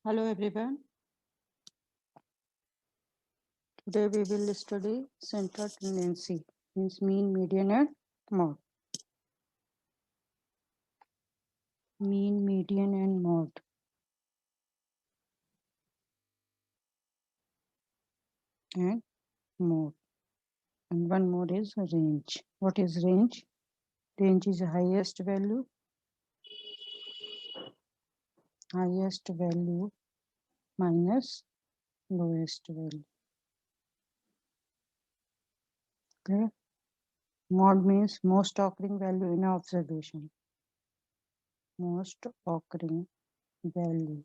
Hello everyone. Today we will study central tendency, means mean, median and mode. Mean, median and mode. And mode. And one mode is range. What is range? Range is the highest value minus lowest value. Clear? Mode means most occurring value in observation. Most occurring value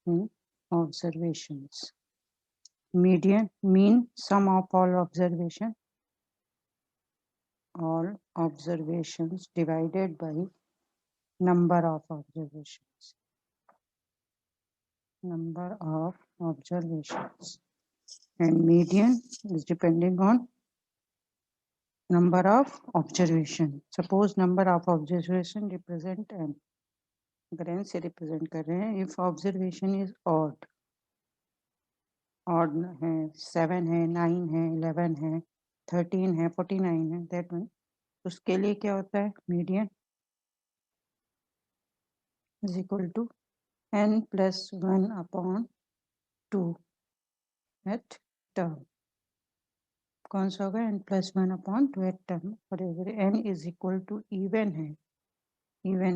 in observations. Median, mean, sum of all observations divided by number of observations. Number of observations. And median is depending on number of observation. Suppose number of observation represent n. अगर n से represent कर रहे हैं, if observation is odd है, 7 है, 9 है, 11 है, 13 है, 49 है, that one, उसके लिए क्या होता है? Median is equal to n plus 1 upon 2 at term. कौन सा होगा? n plus 1 upon 2 at term. और अगर n is equal to even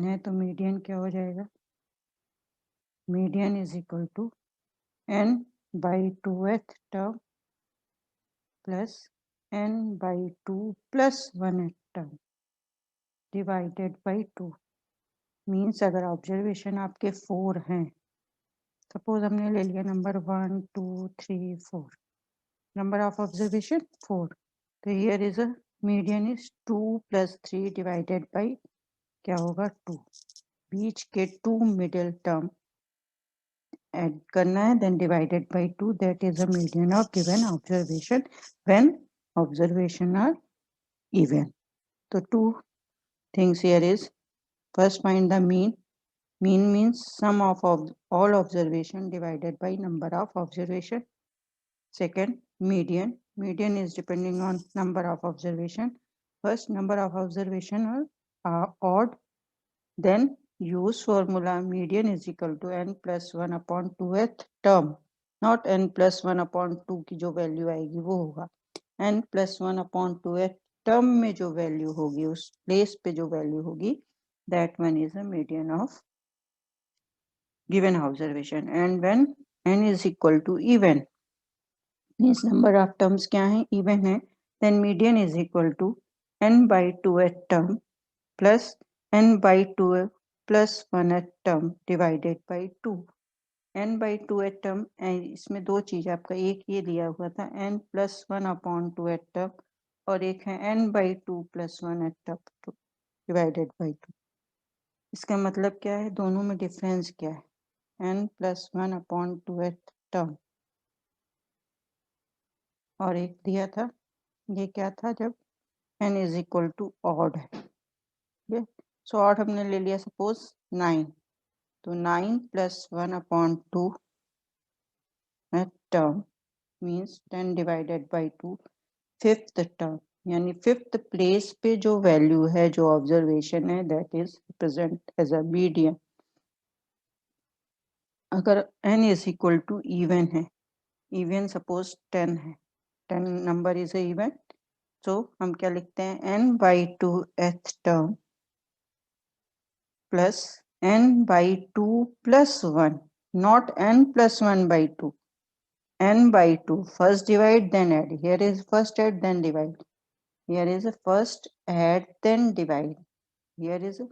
है तो मीडियन क्या हो जाएगा? Median is equal to n by 2 at term plus n by 2 plus 1 at term divided by 2. Means अगर ऑब्जर्वेशन आपके 4 हैं, सपोज हमने ले लिया नंबर 1 2 3 4, नंबर ऑफ ऑब्जर्वेशन 4, तो here is a median is 2 plus 3 divided by क्या होगा? 2. बीच के 2 मिडिल टर्म ऐड करना है, then divided by 2, that is a median of given observation when observation are even. तो 2 things here is, first find the mean. Mean means sum of all observation divided by number of observation. Second, median. Median is depending on number of observation. First, number of observation are odd. Then use formula median is equal to n plus 1 upon 2th term. Not n plus 1 upon 2 की जो value आएगी वो होगा n plus 1 upon 2th term में जो value होगी, उस place पे जो वैल्यू होगी, that one is a median of given observation. And when n is equal to even, means number of terms क्या है? even है, then median is equal to n by 2th term plus n by 2 plus 1th term divided by 2. n by 2th term, इसमें दो चीज, आपका एक ये दिया हुआ था n plus 1 upon 2th term और एक है n by 2 plus 1th term divided by 2. इसका मतलब क्या है? दोनों में डिफरेंस क्या है? n plus 1 upon 2th term और एक दिया था, ये क्या था? जब n is equal to odd है, सो odd हमने ले लिया सपोज 9, तो 9 plus 1 upon 2 term means 10 divided by 2, fifth term, यानी फिफ्थ प्लेस पे जो वैल्यू है, जो ऑब्जर्वेशन है, that is represent as a median. अगर n is equal to even है, इवन सपोज 10 है, 10 नंबर इज इवन, तो हम क्या लिखते हैं? n by 2th term plus n by 2 plus 1, not n plus 1 by 2, n by 2. First divide, then add. Here is first add, then divide. Here is a first add, then divide. Here is a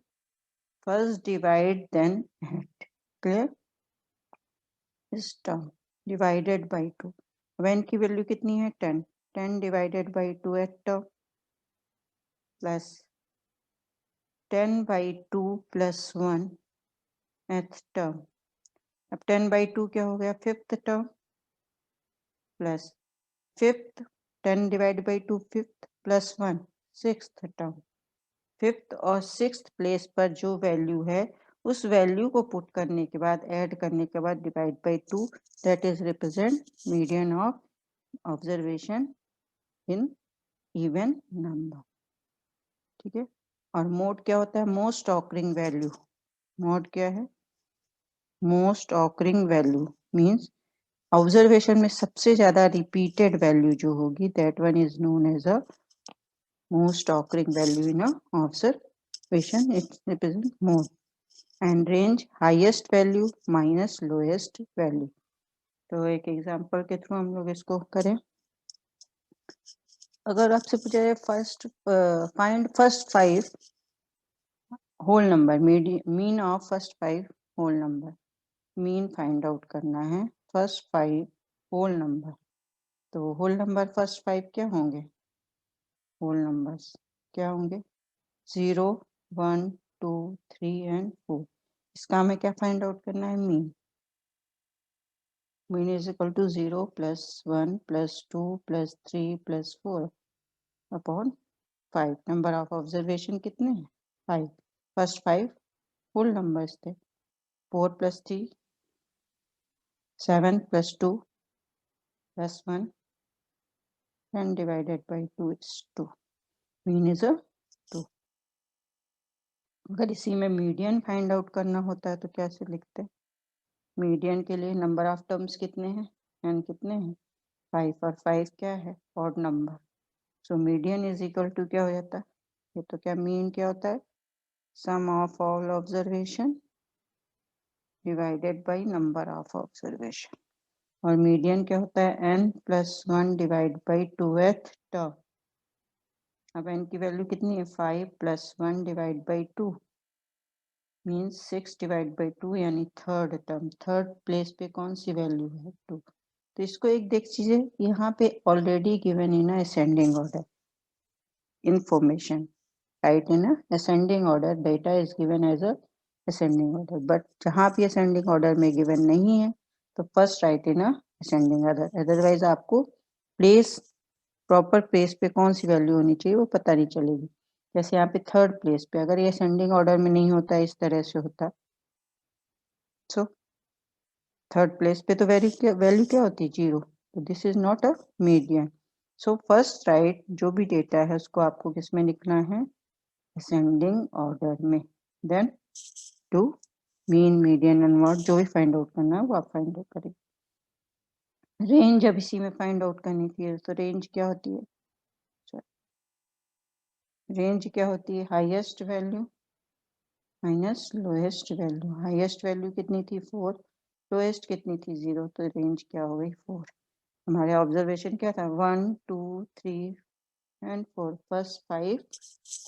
first divide, then add. Clear? This term divided by 2. When की value कितनी है? 10. 10 divided by 2 at term plus 10 by 2 plus 1 at term. अब 10 by 2 क्या हो गया? Fifth term plus fifth 10 divided by 2 fifth plus 1 sixth term. Fifth और sixth place पर जो वैल्यू है उस वैल्यू को पुट करने के बाद, ऐड करने के बाद divide by 2, that is represent median of observation in even number. ठीक है। और मोड क्या होता है? Most occurring value. मोड क्या है? Most occurring value means observation में सबसे ज्यादा रिपीटेड वैल्यू जो होगी, that one is known as a most occurring value in a observation. It represent mode. And range highest value minus lowest value. तो एक example के थ्रू हम लोग इसको करें। अगर आपसे पूछा जाए find first 5 whole number, mean of first 5 whole number, mean find out करना है फर्स्ट 5 होल नंबर। तो होल नंबर फर्स्ट 5 क्या होंगे? होल नंबर्स क्या होंगे? 0, 1, 2, 3 एंड 4। इसका हमें क्या फाइंड आउट करना है? Mean. Mean is equal to 0 plus 1 plus 2 plus 3 plus 4 upon 5। Number of observation कितने हैं? 5। फर्स्ट 5 होल नंबर्स थे। 4 plus 3 7 plus 2 plus 1 and divided by 2 is 2. Mean is a 2। अगर इसी में मीडियन फाइंड आउट करना होता है तो कैसे लिखते हैं? मीडियन के लिए नंबर ऑफ टर्म्स कितने हैं? एन कितने हैं? 5। और 5 क्या है? Odd number. So median is equal to क्या हो जाता है? ये तो क्या मीन क्या होता है? Sum of all observation divided by number of observation. और मीडियन क्या होता है? n plus 1 divide by 2th term. अब n की वैल्यू कितनी है? 5 plus 1 divide by 2 means 6 divide by 2, यानी थर्ड टर्म। थर्ड प्लेस पे कौन सी वैल्यू है? 2। तो इसको एक देख लीजिए, यहाँ पे already given in ascending order information, right? In ascending order data is given as a ascending order. But जहाँ भी असेंडिंग ऑर्डर में गिवन नहीं है तो first write in ascending order. Otherwise आपको प्लेस, प्रॉपर प्लेस पे कौन सी वैल्यू होनी चाहिए वो पता नहीं चलेगी। जैसे यहाँ पे थर्ड प्लेस पे, अगर ये असेंडिंग ऑर्डर में नहीं होता, इस तरह से होता, सो थर्ड प्लेस पे तो वैल्यू क्या होती है? 0। तो this is not a median. So first right जो भी डेटा है उसको आपको किस में लिखना है? असेंडिंग ऑर्डर में। Then to mean, median and mode जो भी फाइंड आउट करना है वो आप फाइंड आउट करेंगे। रेंज अब इसी में फाइंड आउट करनी थी, तो रेंज क्या होती है? रेंज क्या होती है? Highest value minus lowest value. Highest value कितनी थी? 4। लोएस्ट कितनी थी? 0। तो रेंज क्या हो गई? 4। हमारे ऑब्जर्वेशन क्या था? 1, 2, 3 एंड 4। First 5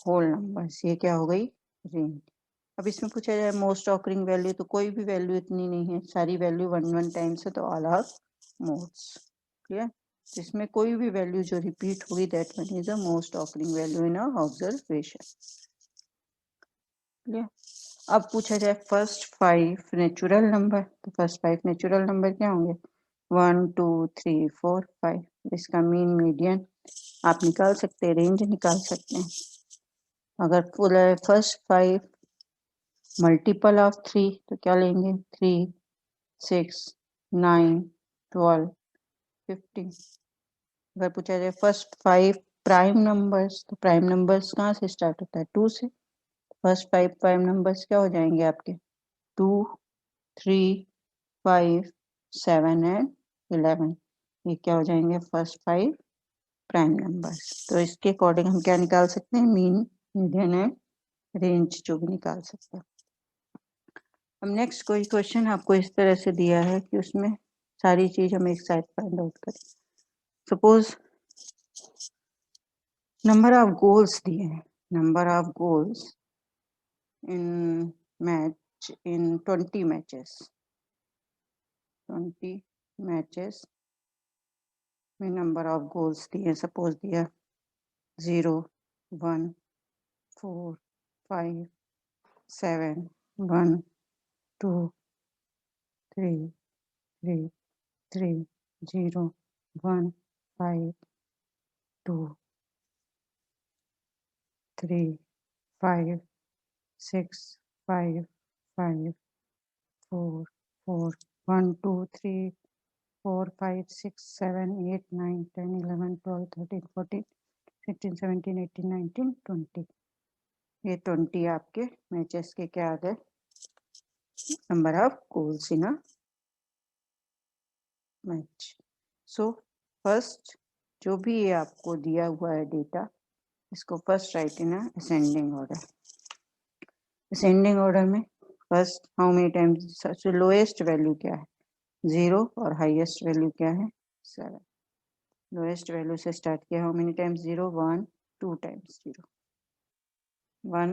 whole numbers. ये क्या हो गई? रेंज। अब इसमें पूछा जाए मोस्ट ऑकरिंग वैल्यू, तो कोई भी वैल्यू इतनी नहीं है, सारी वैल्यू 1 टाइम्स है, तो ऑल आर मोड्स। क्लियर? इसमें कोई भी वैल्यू जो रिपीट होगी that one is the most occurring value in observation. Clear? अब पूछा जाए फर्स्ट 5 नेचुरल नंबर, तो फर्स्ट 5 नेचुरल नंबर क्या होंगे? 1, 2, 3, 4, 5। इसका मीन, मीडियन आप निकाल सकते हैं, रेंज निकाल सकते हैं। अगर फुल फर्स्ट 5 मल्टीपल ऑफ 3 तो क्या लेंगे? 3, 6, 9, 12, 15। अगर पूछा जाए फर्स्ट 5 प्राइम नंबर्स, तो प्राइम नंबर्स कहाँ से स्टार्ट होता है? 2 से। फर्स्ट 5 प्राइम नंबर्स क्या हो जाएंगे आपके? 2, 3, 5, 7 एंड 11। ये क्या हो जाएंगे? First 5 prime numbers. तो इसके अकॉर्डिंग हम क्या निकाल सकते हैं? मीन, मीडियन एंड रेंज जो भी निकाल सकते हैं। अब नेक्स्ट कोई क्वेश्चन आपको इस तरह से दिया है कि उसमें सारी चीज हम एक साइड फाइंड आउट करें। सपोज नंबर ऑफ गोल्स दिए हैं, number of goals in match in 20 matches. 20 matches में नंबर ऑफ गोल्स दिए, सपोज दिया 0, 1, 4, 5, 7, 1, 2, 3, 3, 3, 0, 1, 5, 2, 3, 5, 6, 5, 5 4 4 1 2 3 4 5 6 7 8 9 10 11 12 13 14 15 17 18 19 20 ये 20 आपके मैचेस के क्या आ गए number of goals in a match. So first जो भी ये आपको दिया हुआ है डेटा इसको first write in ascending order. Ascending order में फर्स्ट हाउ मेनी टाइम्स सबसे लोएस्ट वैल्यू क्या है 0 और हाईएस्ट वैल्यू क्या है 7। लोएस्ट वैल्यू से स्टार्ट किया how many times 0 1 2 times 0 1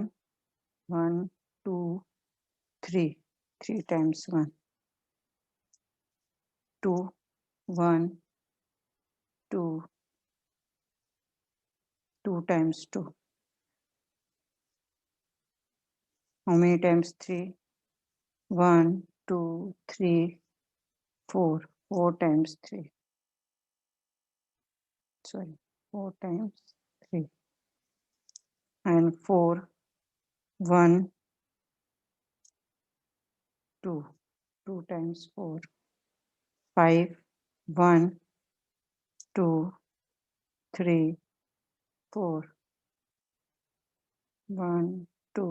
1 2 3 3 times 1 2 1 2 2 times 2 how many times 3 1 2 3 4 4 times 3 sorry 4 times 3 and 4 1 2 2 times 4 5 1 2 3 4 1 2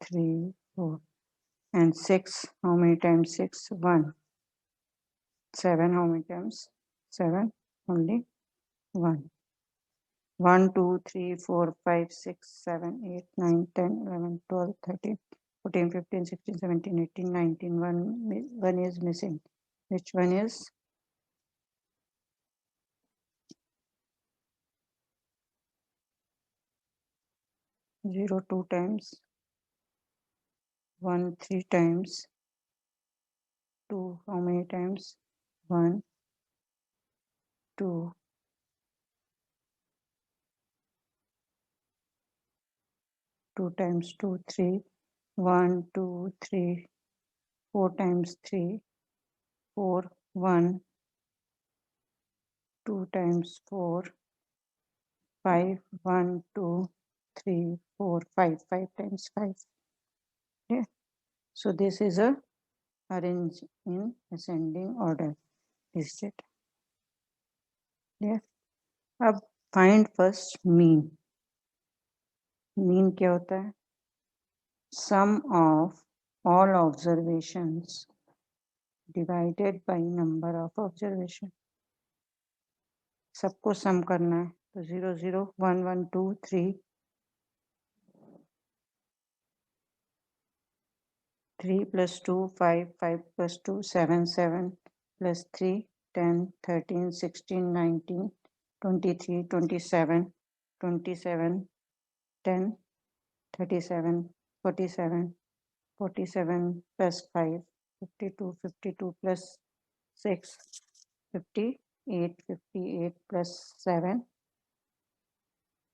3 4 and 6 how many times 6 1 7 how many times 7 only 1 1 2 3 4 5 6 7 8 9 10 11 12 13 14 15 16 17 18 19 one is missing. Which one is 0 2 times 1 3 times 2 how many times 1 2 2 times 2 3 1 2 3 4 times 3 4 1 2 times 4 5 1 2 3 4 5 5 times 5. Yeah. So this is a arrange in ascending order. Is it? Yeah. अब find first mean. Mean क्या होता है? Sum of all observations divided by number of observation. सबको sum करना है तो 0 0 1 1 2 3 3 plus 2 5 5 plus 2 7 7 plus 3 10 13 16 19 23 27 27 10 37 47 47 plus 5 52 52 plus 6 58 58 plus 7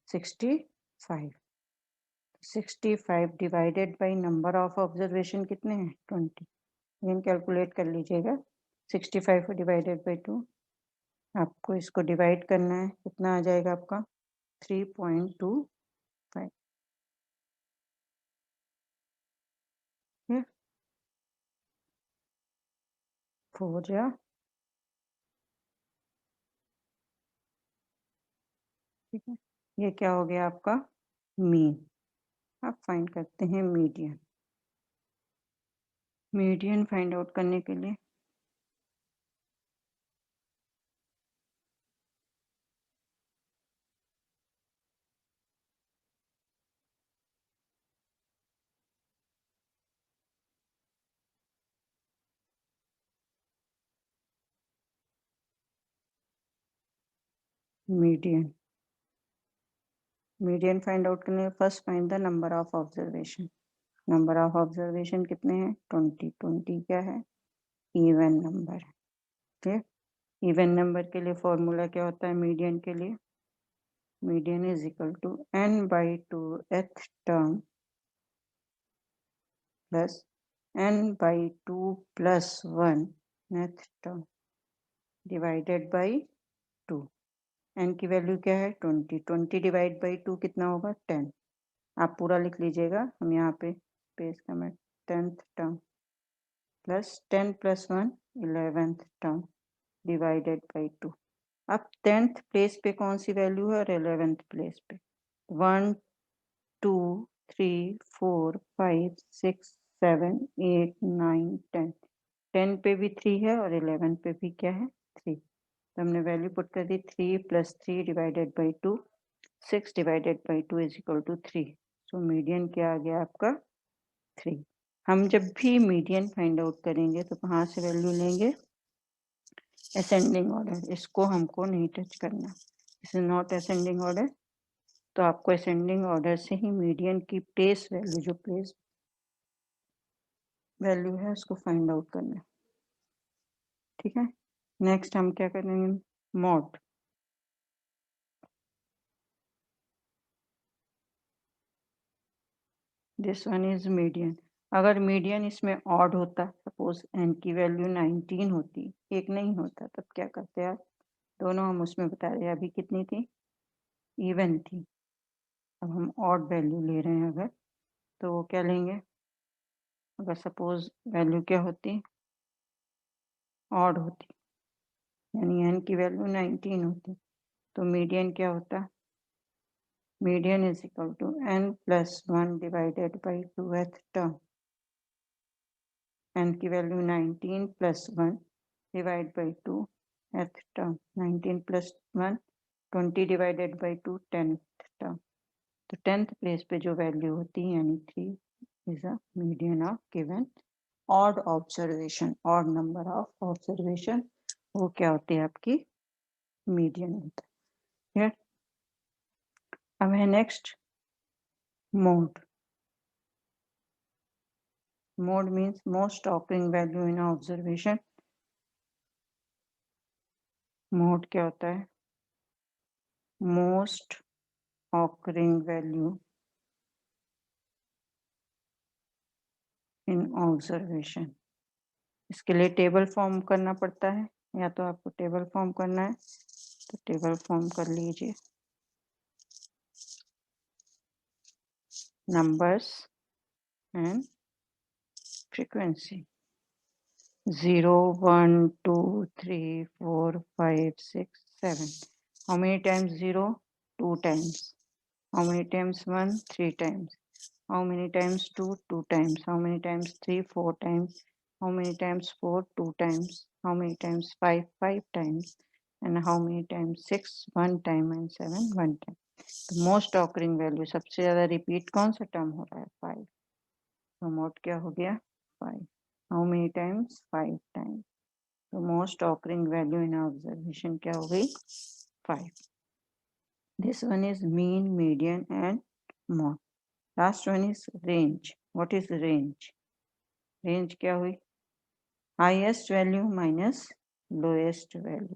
65 65 divided by number of observation कितने हैं 20 लेकिन कैलकुलेट कर लीजिएगा 65 डिवाइडेड बाई 2 आपको इसको डिवाइड करना है कितना आ जाएगा आपका 3.25 4 या ठीक है ये क्या हो गया आपका मीन। आप फाइंड करते हैं मीडियन। मीडियन फाइंड आउट करने के लिए मीडियन मीडियन फाइंड आउट करने first find the number of observation. Number of observation कितने हैं 20 20 क्या है इवन नंबर है। ठीक इवन नंबर के लिए फॉर्मूला क्या होता है मीडियन के लिए median is equal to n/2th term plus n/2 plus 1th term divided by 2। n की वैल्यू क्या है 20 20 डिवाइड बाई 2 कितना होगा 10। आप पूरा लिख लीजिएगा हम यहाँ पे page comment 10th term plus 10 plus 1 11th term divided by 2. अब 10th प्लेस पे कौन सी वैल्यू है और 11th प्लेस पे 1 2 3 4 5 6 7 8 9 10 10 पे भी 3 है और 11 पे भी क्या है 3. तो हमने वैल्यू पुट कर दी 3 plus 3 divided by 2 6 divided by 2 is equal to 3. So median क्या आ गया आपका 3. हम जब भी मीडियन फाइंड आउट करेंगे तो कहाँ से वैल्यू लेंगे असेंडिंग ऑर्डर. इसको हमको नहीं टच करना. This is not ascending order. तो आपको असेंडिंग ऑर्डर से ही मीडियन की प्लेस वैल्यू जो प्लेस वैल्यू है उसको फाइंड आउट करना है. ठीक है. नेक्स्ट हम क्या करेंगे mod. This one is median. अगर मीडियन इसमें ऑड होता सपोज n की वैल्यू 19 होती एक नहीं होता तब क्या करते आप दोनों हम उसमें बता रहे हैं अभी कितनी थी इवन थी. अब हम ऑड वैल्यू ले रहे हैं अगर तो वो क्या लेंगे अगर सपोज वैल्यू क्या होती ऑड होती यानी n की वैल्यू 19 होती तो मीडियन क्या होता median is equal to n plus 1 divided by 2th term. n की value 19 plus 1 divide by 2th term. 19 plus 1 20 divided by 2 10th term. तो 10th प्लेस पे जो वैल्यू होती है यानी 3 is a median of given odd observation. Odd number of observation वो क्या होती है आपकी मीडियन होता है. अब है next mode. Mode means most occurring value in observation. Mode क्या होता है most occurring value in observation. इसके लिए टेबल फॉर्म करना पड़ता है या तो आपको टेबल फॉर्म करना है तो टेबल फॉर्म कर लीजिए. Numbers and frequency 0 1 2 3 4 5 6 7. How many times 0? 2 times. How many times 1? 3 times. How many times 2? 2 times. How many times 3? 4 times. How many times 4? 2 times. How many times 5? 5 times. And how many times 6? 1 time. And 7? 1 time. तो most occurring value सबसे ज़्यादा repeat कौन सा term हो रहा है 5. तो mode क्या हो गया 5. How many times 5 times. तो most occurring value in observation क्या हो गई 5. This one is mean median and mode. Last one is range. What is range. Range क्या हुई highest value minus lowest value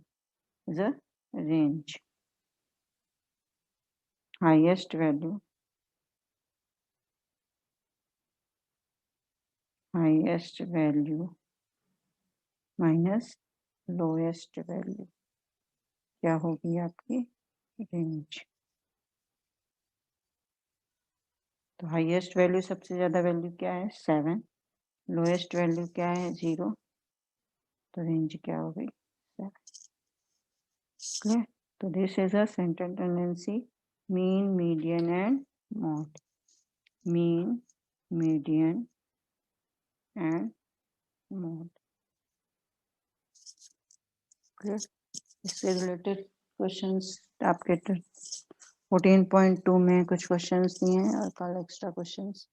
is a range. Highest value minus lowest value क्या होगी आपकी range. तो highest value सबसे ज़्यादा value क्या है 7. लोएस्ट वैल्यू क्या है 0. तो रेंज क्या हो गई 7. क्लियर. तो this is a central tendency mean median and mode. Mean median and mode. Clear. इससे रिलेटेड क्वेश्चंस आपके 14.2 में कुछ क्वेश्चंस दिए हैं और कल एक्स्ट्रा क्वेश्चंस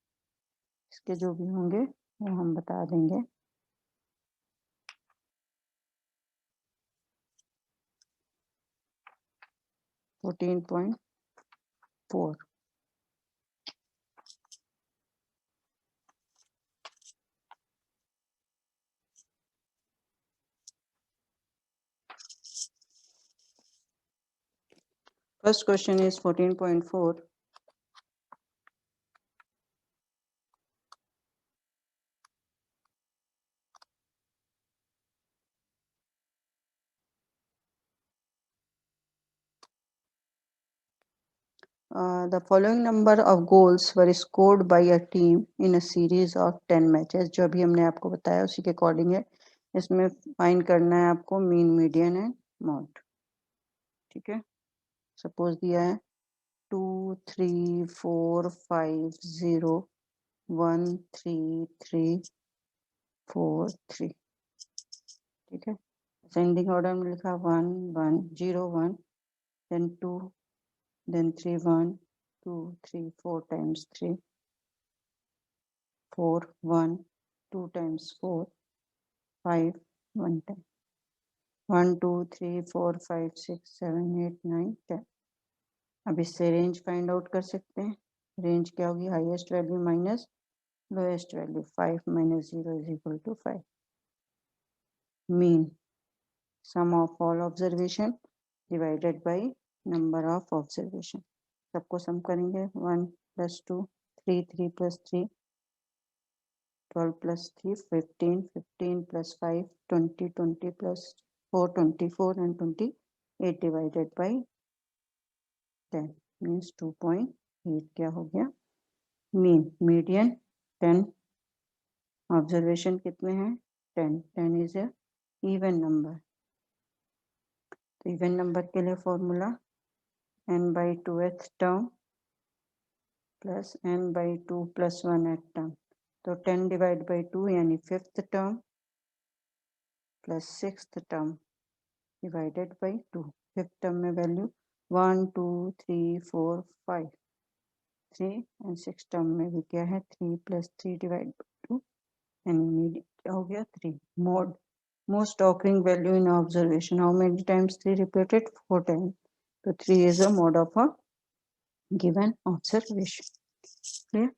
इसके जो भी होंगे वो हम बता देंगे. Fourteen point 4. First question is 14.4. The following number of goals were scored by a team in a series of 10 matches. जो अभी हमने आपको बताया उसी के अकॉर्डिंग है. इसमें फाइंड करना है आपको मीन, मीडियन एंड मॉड. ठीक है. सपोज दिया है 2 3 4 5 0 1 3 3 4 3. ठीक है. असेंडिंग ऑर्डर में लिखा 1 1 0 1 then 2 then 3 1 2 3 4 times 3 4 1 2 times 4 5 1 time 1 2 3 4 5 6 7 8 9 10. अब इससे रेंज फाइंड आउट कर सकते हैं. रेंज क्या होगी? Highest value minus lowest value. 5 minus 0 is equal to 5. Mean sum of all observation divided by number of observation. सबको सम करेंगे. 1 plus 2 3 3 plus 3 12 plus 3 15 15 plus 5 20 20 plus 4 24 and 28 divided by 10 means 2.8. क्या हो गया? मीन. मीडियन 10. ऑब्जर्वेशन कितने हैं? 10. 10 is a even number. तो even number के लिए formula n by 2th term plus n by 2 plus 1th term. तो 10 डिवाइड बाई 2 यानी 5th term plus 6th term divided by 2. 5th term में value 1 2 3 4 5 3 and 6th term में भी क्या है? 3 प्लस 3 डिवाइड बाई 2 यानी क्या हो गया? 3. Mode most occurring value in observation. How many times 3 repeated? 4 times. So 3 is a mode of a given observation. Clear?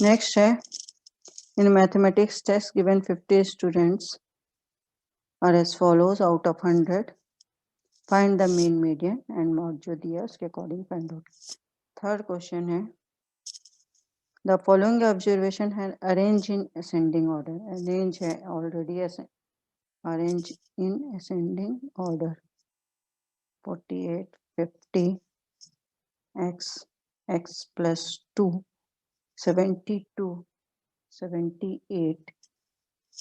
Next है, in mathematics test given 50 students are as follows out of 100. Find the mean, median and mode. जो दिया उसके according find out. Third question है, the following observation है arrange in ascending order. Arrange है already arrange in ascending order. 48 50 x x plus 2 72 78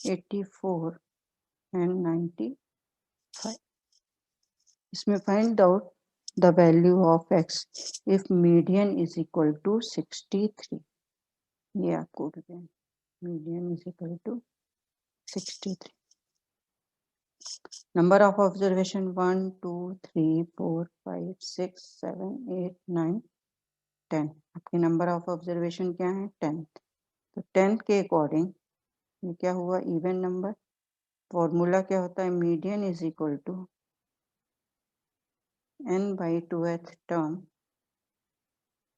84 and 95. इसमें find out the value of x if median is equal to 63. ये आपको median is equal to 63. Number of observation 1 2 3 4 5 6 7 8 9 10. आपके number of observation क्या है? 10. तो 10 के according ये क्या हुआ? Even number. फॉर्मूला क्या होता है? Median is equal to n by 2th term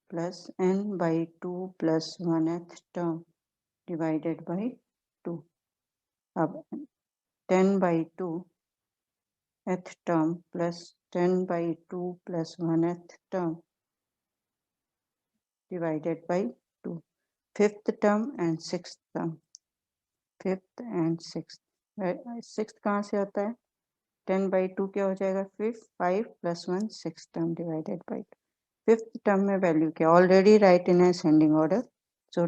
plus n by 2 plus 1th term divided by 2. अब 10 by 2th term plus 10 by 2 plus 1th term divided by 2. 5th term and 6th term. 5th and 6th. 6th कहाँ से आता है? 10 by 2 क्या हो जाएगा? 5 plus 1 6th term divided by 2. 5th term में value क्या? Already right in ascending order. So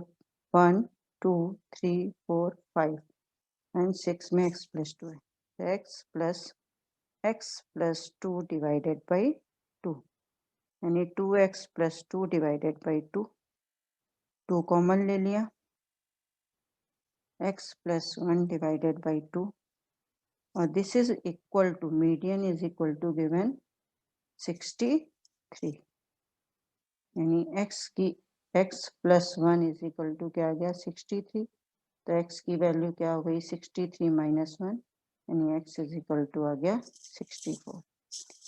1 2 3 4 5 and 6 में x plus 2 है. x plus 2 divided by 2 यानी 2x plus 2 divided by 2. 2 common ले लिया. x plus 1 divided by 2 और this is equal to median is equal to given 63 यानी x plus 1 is equal to क्या आ गया? 63. तो x की वैल्यू क्या हो गई? 63 minus 1 यानी x is equal to आ गया 64.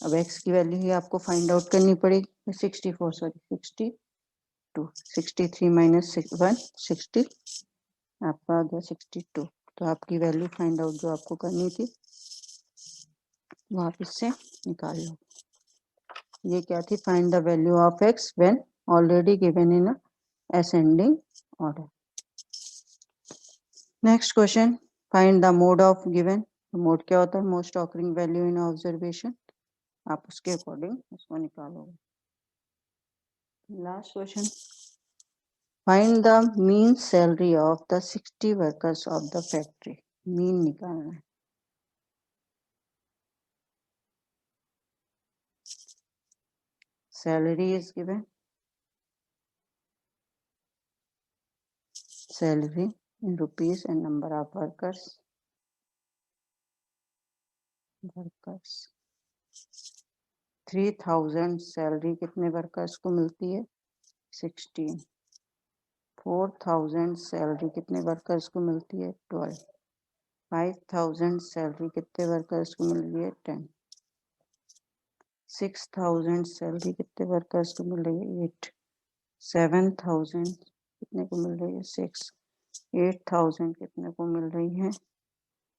अब x की वैल्यू ही आपको फाइंड आउट करनी पड़ेगी. 63 minus 1 60 आपका आ गया 62. तो आपकी वैल्यू फाइंड आउट जो आपको करनी थी वो आप इससे निकाल लो. ये क्या थी? Find the value of x when already given in ascending order. Next question, find the mode of given. Mode क्या होता है? Most occurring value in observation. आप उसके अकॉर्डिंग उसको निकालोगे. Last question, find the mean salary of the 60 workers of the factory. Mean निकालना है। Salary is given, salary in rupees and number of workers. 3000 salary कितने वर्कर्स को मिलती है? 16। 4000 सैलरी कितने वर्कर्स को मिलती है? 12। 5000 सैलरी कितने वर्कर्स को मिल रही है? 10। 6000 सैलरी कितने वर्कर्स को मिल रही है? 8। 7000 कितने को मिल रही है? 6। 8000 कितने को मिल रही है?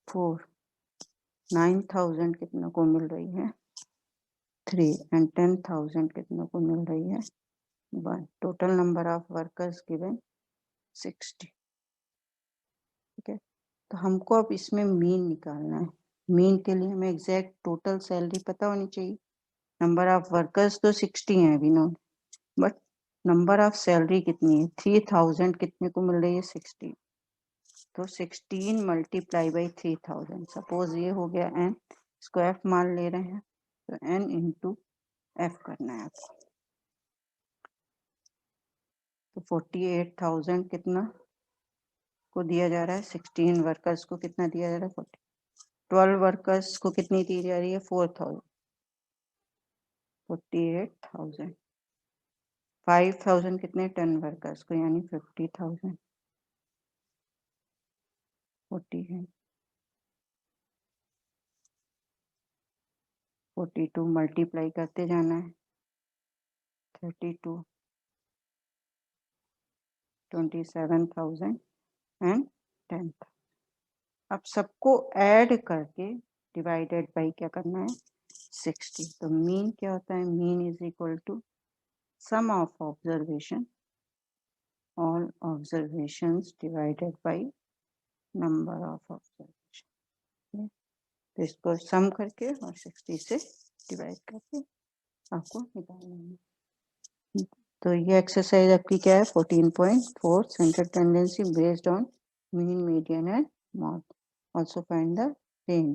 4। 9000 कितने को मिल रही है? 3 एंड 10,000 कितने को मिल रही है? 1। Total number of workers given 60। ठीक है, तो हमको अब इसमें मीन निकालना है। मीन के लिए हमें एग्जैक्ट टोटल सैलरी पता होनी चाहिए। नंबर ऑफ वर्कर्स तो 60 है अभी no, but number of salary कितनी है? 3000 कितने को मिल रही है? 16। तो 16 मल्टीप्लाई बाई 3000, सपोज ये हो गया n, इसको f मान ले रहे हैं, तो n इंटू f करना है आपको। तो 48,000 कितना को दिया जा रहा है? 16 वर्कर्स को कितना दिया जा रहा है? 40। 12 वर्कर्स को कितनी दी जा रही है? 4000। 48,000। 5000 कितने? 10 वर्कर्स को, यानी 50,000। 40 है, 42 मल्टीप्लाई करते जाना है। 32, 27,000 एंड 10। अब सबको ऐड करके डिवाइडेड बाई क्या करना है? 60। तो मीन क्या होता है? Mean is equal to sum of observation, all observations divided by number of observation. तो इसको सम करके और 60 से डिवाइड करके आपको निकालना है। तो ये एक्सरसाइज आपकी क्या है? 14.4 central tendency based on mean, median and mod. Also find the range.